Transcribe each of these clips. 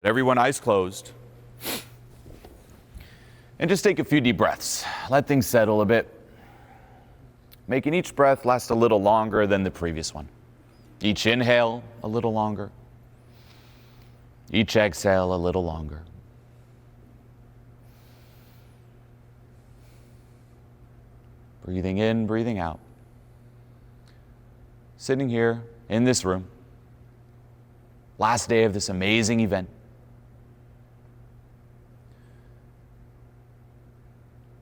Everyone, eyes closed. And just take a few deep breaths. Let things settle a bit. Making each breath last a little longer than the previous one. Each inhale a little longer. Each exhale a little longer. Breathing in, breathing out. Sitting here in this room. Last day of this amazing event.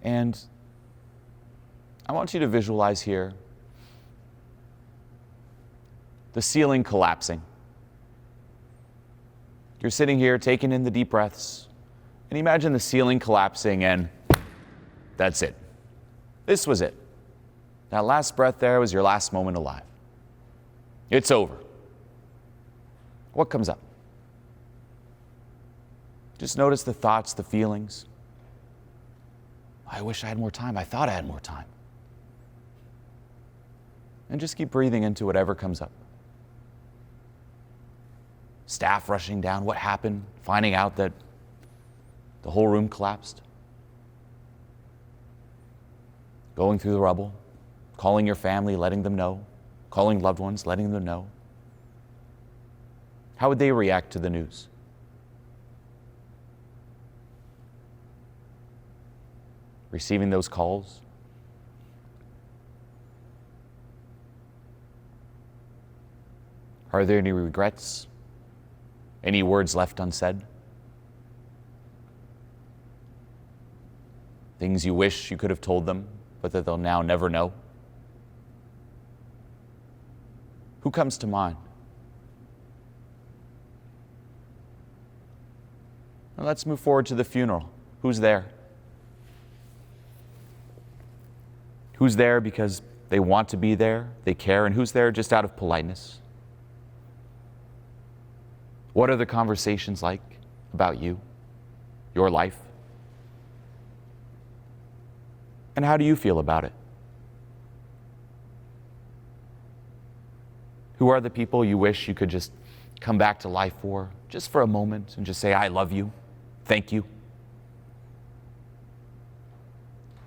And I want you to visualize here the ceiling collapsing. You're sitting here taking in the deep breaths, and imagine the ceiling collapsing, and that's it. This was it. That last breath there was your last moment alive. It's over. What comes up? Just notice the thoughts, the feelings. I wish I had more time. I thought I had more time. And just keep breathing into whatever comes up. Staff rushing down. What happened? Finding out that the whole room collapsed. Going through the rubble. Calling your family, letting them know. Calling loved ones, letting them know. How would they react to the news? Receiving those calls? Are there any regrets? Any words left unsaid? Things you wish you could have told them, but that they'll now never know? Who comes to mind? Now let's move forward to the funeral. Who's there? Who's there because they want to be there, they care, and who's there just out of politeness? What are the conversations like about you, your life? And how do you feel about it? Who are the people you wish you could just come back to life for, just for a moment, and just say, I love you, thank you?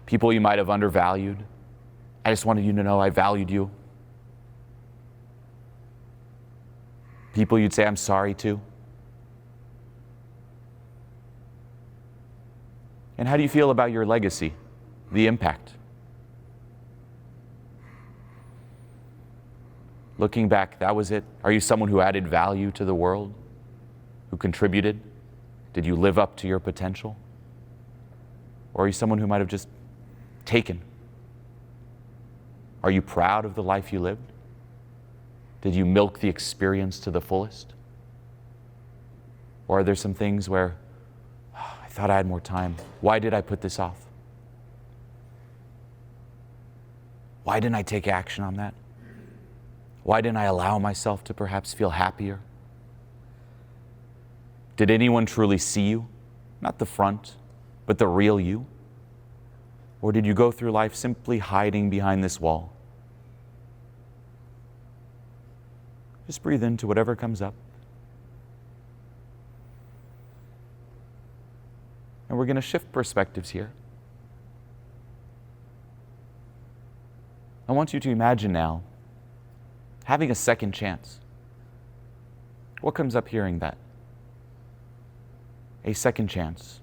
People you might have undervalued. I just wanted you to know I valued you. People you'd say I'm sorry to. And how do you feel about your legacy, the impact? Looking back, that was it. Are you someone who added value to the world? Who contributed? Did you live up to your potential? Or are you someone who might have just taken? Are you proud of the life you lived? Did you milk the experience to the fullest? Or are there some things where, I thought I had more time. Why did I put this off? Why didn't I take action on that? Why didn't I allow myself to perhaps feel happier? Did anyone truly see you? Not the front, but the real you? Or did you go through life simply hiding behind this wall? Just breathe into whatever comes up. And we're going to shift perspectives here. I want you to imagine now having a second chance. What comes up hearing that? A second chance.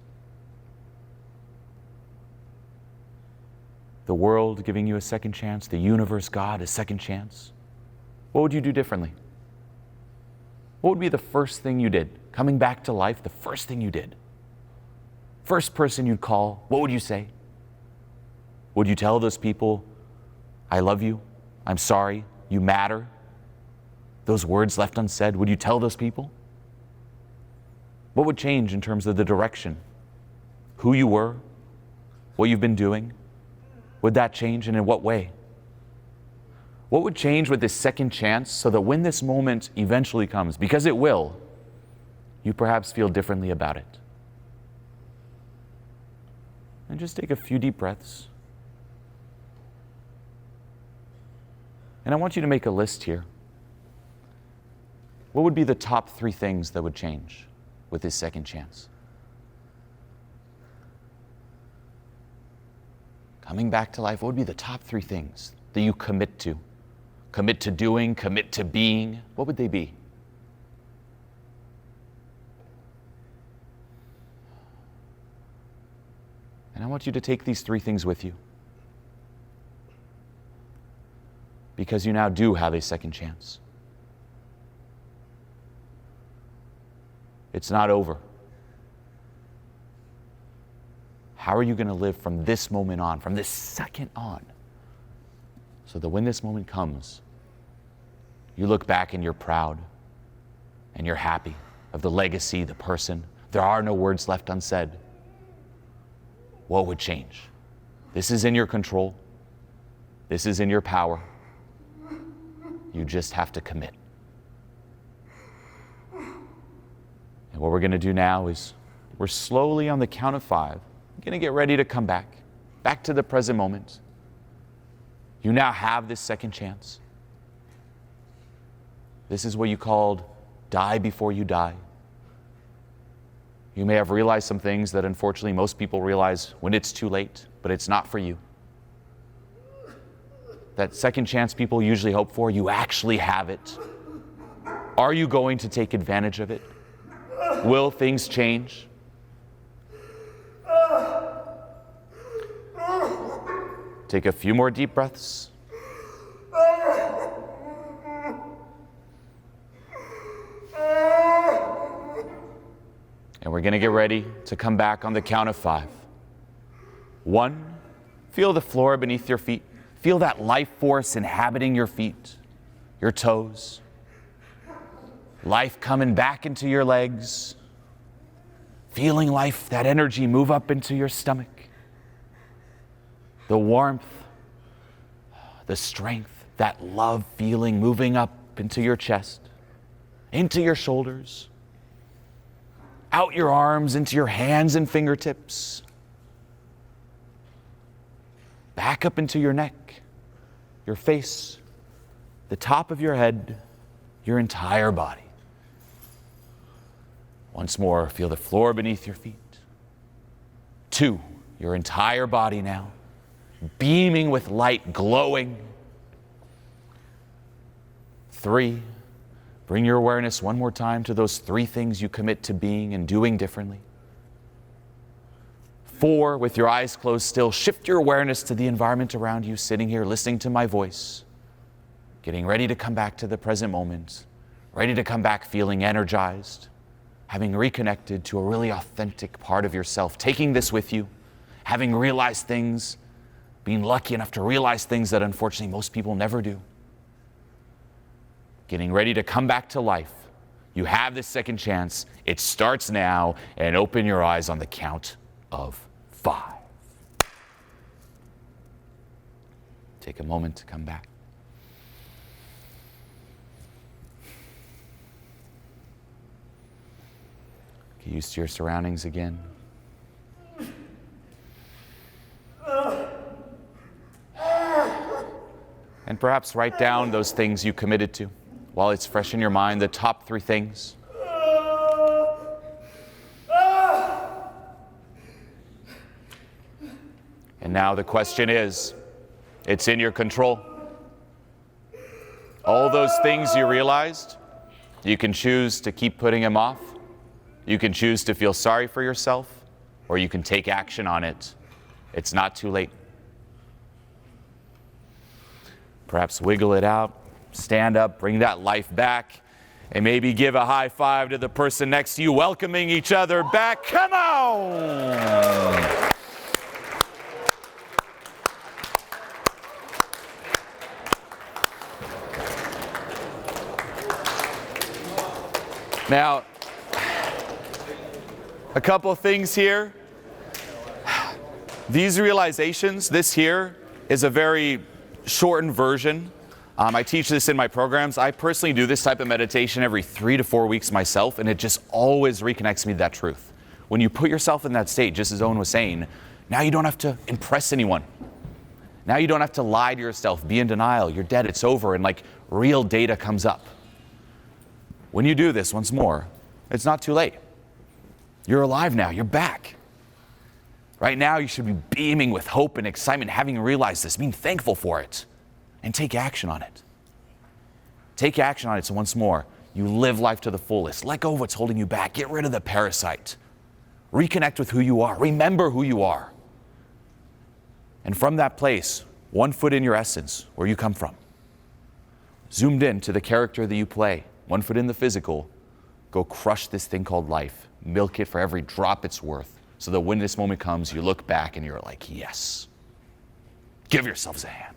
The world giving you a second chance, the universe, God, a second chance. What would you do differently? What would be the first thing you did? Coming back to life, the first thing you did. First person you'd call, what would you say? Would you tell those people, I love you, I'm sorry, you matter? Those words left unsaid, would you tell those people? What would change in terms of the direction? Who you were? What you've been doing? Would that change, and in what way? What would change with this second chance so that when this moment eventually comes, because it will, you perhaps feel differently about it? And just take a few deep breaths. And I want you to make a list here. What would be the top 3 things that would change? with this second chance? Coming back to life, what would be the top 3 things that you commit to? Commit to doing, commit to being. What would they be? And I want you to take these 3 things with you, because you now do have a second chance. It's not over. How are you going to live from this moment on, from this second on, so that when this moment comes, you look back and you're proud and you're happy of the legacy, the person. There are no words left unsaid. What would change? This is in your control. This is in your power. You just have to commit. And what we're going to do now is we're slowly on the count of 5 going to get ready to come back to the present moment. You now have this second chance. This is what you called die before you die. You may have realized some things that unfortunately most people realize when it's too late, but it's not for you. That second chance people usually hope for, you actually have it. Are you going to take advantage of it? Will things change? Take a few more deep breaths. And we're going to get ready to come back on the count of 5. 1, feel the floor beneath your feet. Feel that life force inhabiting your feet, your toes. Life coming back into your legs. Feeling life, that energy move up into your stomach. The warmth, the strength, that love feeling moving up into your chest, into your shoulders, out your arms, into your hands and fingertips, back up into your neck, your face, the top of your head, your entire body. Once more, feel the floor beneath your feet. 2, your entire body now, beaming with light, glowing. 3, bring your awareness one more time to those 3 things you commit to being and doing differently. 4, with your eyes closed still, shift your awareness to the environment around you, sitting here, listening to my voice, getting ready to come back to the present moment, ready to come back feeling energized, having reconnected to a really authentic part of yourself, taking this with you, having realized things, being lucky enough to realize things that unfortunately most people never do. Getting ready to come back to life. You have this second chance. It starts now, and open your eyes on the count of 5. Take a moment to come back. Get used to your surroundings again. And perhaps write down those things you committed to while it's fresh in your mind, the top 3 things. And now the question is, it's in your control. All those things you realized, you can choose to keep putting them off. You can choose to feel sorry for yourself, or you can take action on it. It's not too late. Perhaps wiggle it out, stand up, bring that life back, and maybe give a high five to the person next to you, welcoming each other back. Come on! Now, a couple things here. These realizations, this here, is a very shortened version. I teach this in my programs. I personally do this type of meditation every 3 to 4 weeks myself, and it just always reconnects me to that truth. When you put yourself in that state, just as Owen was saying, now you don't have to impress anyone. Now you don't have to lie to yourself, be in denial. You're dead, it's over, and like real data comes up. When you do this once more, it's not too late. You're alive now. You're back. Right now, you should be beaming with hope and excitement, having realized this, being thankful for it, and take action on it. Take action on it so once more, you live life to the fullest. Let go of what's holding you back. Get rid of the parasite. Reconnect with who you are. Remember who you are. And from that place, one foot in your essence, where you come from, zoomed in to the character that you play, one foot in the physical, go crush this thing called life. Milk it for every drop it's worth. So that when this moment comes, you look back and you're like, yes. Give yourselves a hand.